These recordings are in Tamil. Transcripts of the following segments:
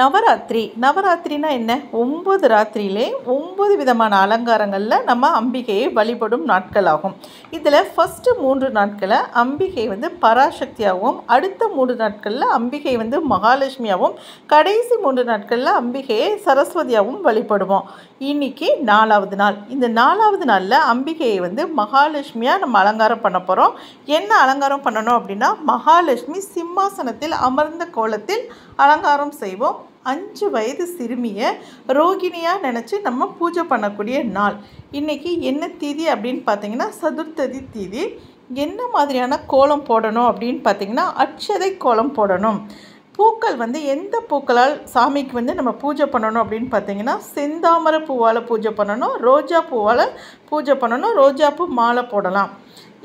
நவராத்திரினா என்ன? 9 ராத்திரியிலே 9 விதமான அலங்காரங்களில் நம்ம அம்பிகையை வழிபடும் நாட்களாகும். இதில் ஃபஸ்ட்டு 3 நாட்களை அம்பிகை வந்து பராசக்தியாகவும், அடுத்த 3 நாட்களில் அம்பிகை வந்து மகாலட்சுமியாகவும், கடைசி 3 நாட்களில் அம்பிகையை சரஸ்வதியாகவும் வழிபடுவோம். இன்றைக்கி 4வது நாள். இந்த 4வது நாளில் அம்பிகையை வந்து மகாலட்சுமியாக நம்ம அலங்காரம் பண்ண போகிறோம். என்ன அலங்காரம் பண்ணணும் அப்படின்னா, மகாலட்சுமி சிம்மாசனத்தில் அமர்ந்த கோலத்தில் அலங்காரம் செய்வோம். 5 வயது சிறுமியை ரோகிணியாக நினச்சி நம்ம பூஜை பண்ணக்கூடிய நாள். இன்றைக்கி என்ன தீதி அப்படின்னு பார்த்திங்கன்னா, சதுர்த்ததி தீதி. என்ன மாதிரியான கோலம் போடணும் அப்படின்னு பார்த்திங்கன்னா, அட்சதை கோலம் போடணும். பூக்கள் வந்து எந்த பூக்களால் சாமிக்கு வந்து நம்ம பூஜை பண்ணணும் அப்படின்னு பார்த்திங்கன்னா, செந்தாமரை பூவால் பூஜை பண்ணணும், ரோஜா பூவால் பூஜை பண்ணணும், ரோஜா பூ மாலை போடலாம்.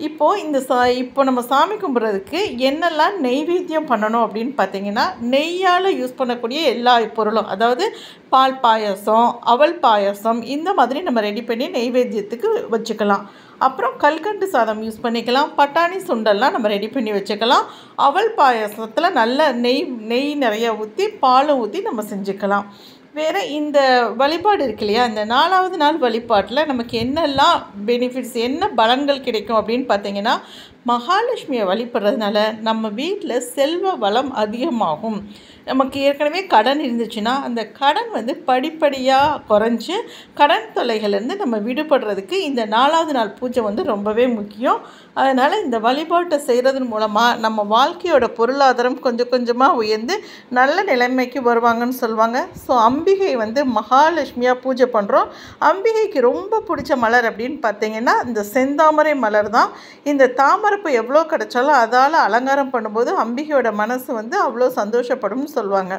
இப்போது இப்போ நம்ம சாமி கும்பிட்றதுக்கு என்னெல்லாம் நெய்வேத்தியம் பண்ணணும் அப்படின்னு பார்த்திங்கன்னா, நெய்யால் யூஸ் பண்ணக்கூடிய எல்லா பொருளும், அதாவது பால் பாயாசம், அவல் பாயாசம், இந்த மாதிரி நம்ம ரெடி பண்ணி நெய்வேத்தியத்துக்கு வச்சுக்கலாம். அப்புறம் கல்கண்டு சாதம் யூஸ் பண்ணிக்கலாம். பட்டாணி சுண்டல்லாம் நம்ம ரெடி பண்ணி வச்சுக்கலாம். அவல் பாயாசத்தில் நல்ல நெய் நிறையா ஊற்றி பாலும் ஊற்றி நம்ம செஞ்சுக்கலாம். வேறு இந்த வழிபாடு இருக்கு இல்லையா, இந்த 4வது நாள் வழிபாட்டில் நமக்கு என்னெல்லாம் பெனிஃபிட்ஸ், என்ன பலன்கள் கிடைக்கும் அப்படின்னு பார்த்திங்கன்னா, மகாலட்சுமியை வழிபடுறதுனால நம்ம வீட்டில் செல்வ வளம் அதிகமாகும். நமக்கு ஏற்கனவே கடன் இருந்துச்சுன்னா அந்த கடன் வந்து படிப்படியாக குறைஞ்சி கடன் தொல்லைகள்லேருந்து நம்ம விடுபடுறதுக்கு இந்த 4வது நாள் பூஜை வந்து ரொம்பவே முக்கியம். அதனால் இந்த வழிபாட்டை செய்கிறதன் மூலமாக நம்ம வாழ்க்கையோட பொருளாதாரம் கொஞ்சம் கொஞ்சமாக உயர்ந்து நல்ல நிலைமைக்கு வருவாங்கன்னு சொல்லுவாங்க. ஸோ அம்பிகை வந்து மகாலட்சுமியாக பூஜை பண்ணுறோம். அம்பிகைக்கு ரொம்ப பிடிச்ச மலர் அப்படின்னு பார்த்திங்கன்னா இந்த செந்தாமரை மலர் தான். இந்த தாமரைப்பூ எவ்வளோ கிடைச்சாலும் அதால் அலங்காரம் பண்ணும்போது அம்பிகையோட மனசு வந்து அவ்வளோ சந்தோஷப்படும்னு சொல்லுவாங்க.